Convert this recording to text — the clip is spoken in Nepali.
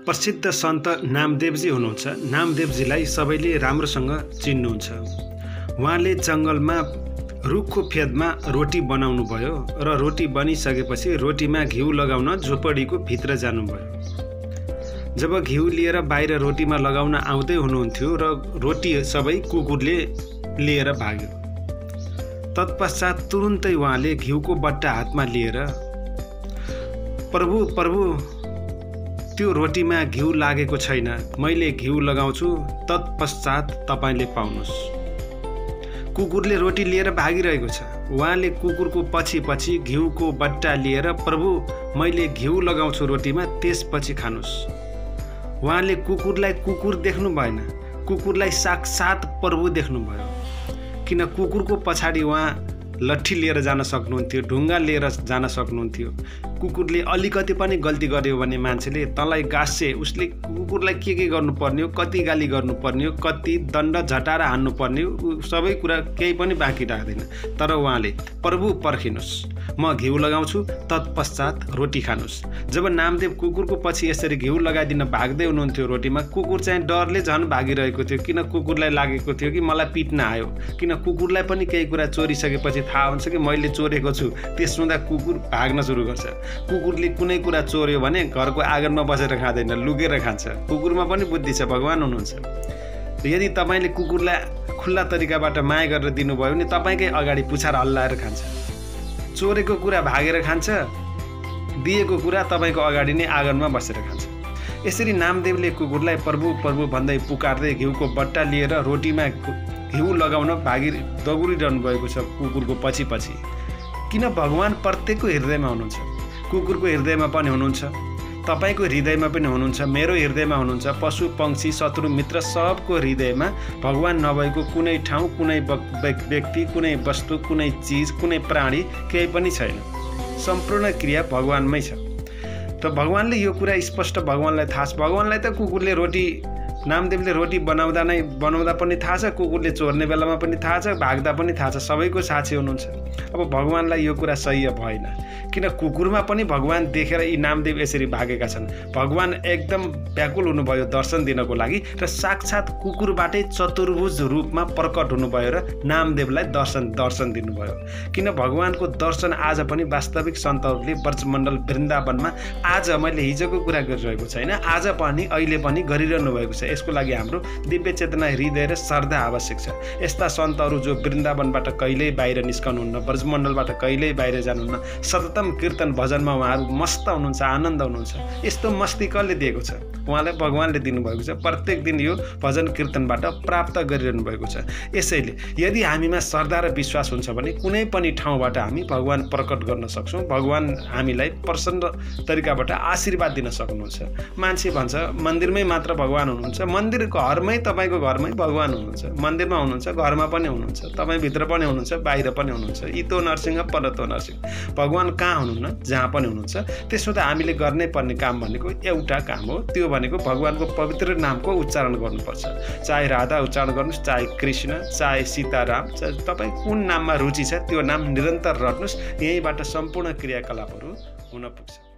प्रसिद्ध सन्त नामदेवजी हुनुहुन्छ। नामदेवजीलाई सबैले राम्रोसँग चिन्नुहुन्छ। उहाँले जङ्गलमा रुखको फेदमा रोटी बनाउनु भयो र रोटी बनिसकेपछि रोटीमा घिउ लगाउन झोपडीको भित्र जानुभयो। जब घिउ लिएर बाहिर रोटीमा लगाउन आउँदै हुनुहुन्थ्यो र रोटी सबै कुकुरले लिएर भाग्यो। तत्पश्चात तुरुन्तै उहाँले घिउको बट्टा हातमा लिएर प्रभु त्यो रोटीमा घिउ लागेको छैन, मैले घिउ लगाउँछु, तत्पश्चात तपाईले पाउनुस्। कुकुरले रोटी लिएर भागिरहेको छ। उहाँले कुकुरको पछि पछि घिउको बट्टा लिएर प्रभु मैले घिउ लगाउँछु रोटीमा, त्यसपछि खानुस्। उहाँले कुकुरलाई कुकुर देख्नु भएन, कुकुरलाई साक्षात प्रभु देख्नुभयो। किन कुकुरको पछाडि उहाँ लट्ठी लिएर जान सक्नुहुन्थ्यो, ढुङ्गा लिएर जान सक्नुहुन्थ्यो। कुकुरले अलिकति पनि गल्ती गर्यो भने मान्छेले तँलाई गाँसे, उसले कुकुरलाई के गर्नुपर्ने हो, कति गाली गर्नुपर्ने हो, कति दण्ड झटाएर हान्नुपर्ने हो, सबै कुरा केही पनि बाँकी राख्दैन। तर उहाँले प्रभु पर्खिनुस्, म घिउ लगाउँछु, तत्पश्चात रोटी खानुस्। जब नामदेव कुकुरको पछि यसरी घिउ लगाइदिन भाग्दै हुनुहुन्थ्यो रोटीमा, कुकुर चाहिँ डरले झन् भागिरहेको थियो। किन कुकुरलाई लागेको थियो कि मलाई पिट्न आयो। किन कुकुरलाई पनि केही कुरा चोरिसकेपछि थाहा हुन्छ कि मैले चोरेको छु। त्यस हुँदा कुकुर भाग्न सुरु गर्छ। कुकुरले कुनै कुरा चोर्यो भने घरको आँगनमा बसेर खाँदैन, लुकेर खान्छ। कुकुरमा पनि बुद्धि छ, भगवान हुनुहुन्छ। यदि तपाईँले कुकुरलाई खुल्ला तरिकाबाट माया गरेर दिनुभयो भने तपाईँकै अगाडि पुछार हल्लाएर खान्छ। चोरेको कुरा भागेर खान्छ, दिएको कुरा तपाईँको अगाडि नै आँगनमा बसेर खान्छ। यसरी नामदेवले कुकुरलाई प्रभु भन्दै पुकार्दै घिउको बट्टा लिएर रोटीमा घिउ लगाउन दौडिरहनु भएको छ कुकुरको पछि पछि। किन भगवान प्रत्येकको हृदयमा हुनुहुन्छ, कुकुरको हृदयमा पनि हुनुहुन्छ, तपाईँको हृदयमा पनि हुनुहुन्छ, मेरो हृदयमा हुनुहुन्छ, पशु पक्षी शत्रु मित्र सबको हृदयमा भगवान नभएको कुनै ठाउँ, कुनै व्यक्ति, कुनै वस्तु, कुनै चिज, कुनै प्राणी केही पनि छैन। सम्पूर्ण क्रिया भगवानमै छ। त भगवानले यो कुरा स्पष्ट भगवानलाई थाहा छ। भगवानलाई त कुकुरले रोटी, नामदेवले रोटी बनाउँदा पनि थाहा छ, कुकुरले चोर्ने बेलामा पनि थाहा छ, भाग्दा पनि थाहा छ, सबैको साक्षी हुनुहुन्छ। अब भगवानलाई यो कुरा सही भएन। किन कुकुरमा पनि भगवान देखेर यी नामदेव यसरी भागेका छन्। भगवान एकदम व्याकुल हुनुभयो दर्शन दिनको लागि र साक्षात कुकुरबाटै चतुर्भुज रूपमा प्रकट हुनुभयो र नामदेवलाई दर्शन दिनुभयो। किन भगवानको दर्शन आज पनि वास्तविक सन्तहरूले ब्रजमण्डल वृन्दावनमा आज मैले हिजोको कुरा गरिरहेको छैन, आज पनि अहिले पनि गरिरहनु भएको छ। यसको लागि हाम्रो दिव्य चेतना, हृदय र श्रद्धा आवश्यक छ। यस्ता सन्तहरू जो वृन्दावनबाट कहिल्यै बाहिर निस्कनुहुन्न, ब्रजमण्डलबाट कहिल्यै बाहिर जानुहुन्न, सततम कीर्तन भजनमा उहाँहरू मस्त हुनुहुन्छ, आनन्द हुनुहुन्छ। यस्तो मस्ती कसले दिएको छ? उहाँलाई भगवानले दिनुभएको छ। प्रत्येक दिन यो भजन कीर्तनबाट प्राप्त गरिरहनु भएको छ। यसैले यदि हामीमा श्रद्धा र विश्वास हुन्छ भने कुनै पनि ठाउँबाट हामी भगवान प्रकट गर्न सक्छौँ। भगवान हामीलाई प्रसन्न तरिकाबाट आशीर्वाद दिन सक्नुहुन्छ। मान्छे भन्छ मन्दिरमै मात्र भगवान हुनुहुन्छ। मन्दिर घरमै, तपाईँको घरमै भगवान हुनुहुन्छ। मन्दिरमा हुनुहुन्छ, घरमा पनि हुनुहुन्छ, तपाईँभित्र पनि हुनुहुन्छ, बाहिर पनि हुनुहुन्छ। इतो नरसिंह परतो नरसिंह। भगवान कहाँ हुनुहुन्न? जहाँ पनि हुनुहुन्छ। त्यसो त हामीले गर्नै पर्ने काम भनेको एउटा काम हो, त्यो भनेको भगवानको पवित्र नामको उच्चारण गर्नुपर्छ। चाहे राधा उच्चारण गर्नुहोस्, चाहे कृष्ण, चाहे सीताराम, तपाईँ कुन नाममा रुचि छ त्यो नाम निरन्तर रट्नुहोस्। यहीँबाट सम्पूर्ण क्रियाकलापहरू हुन पुग्छ।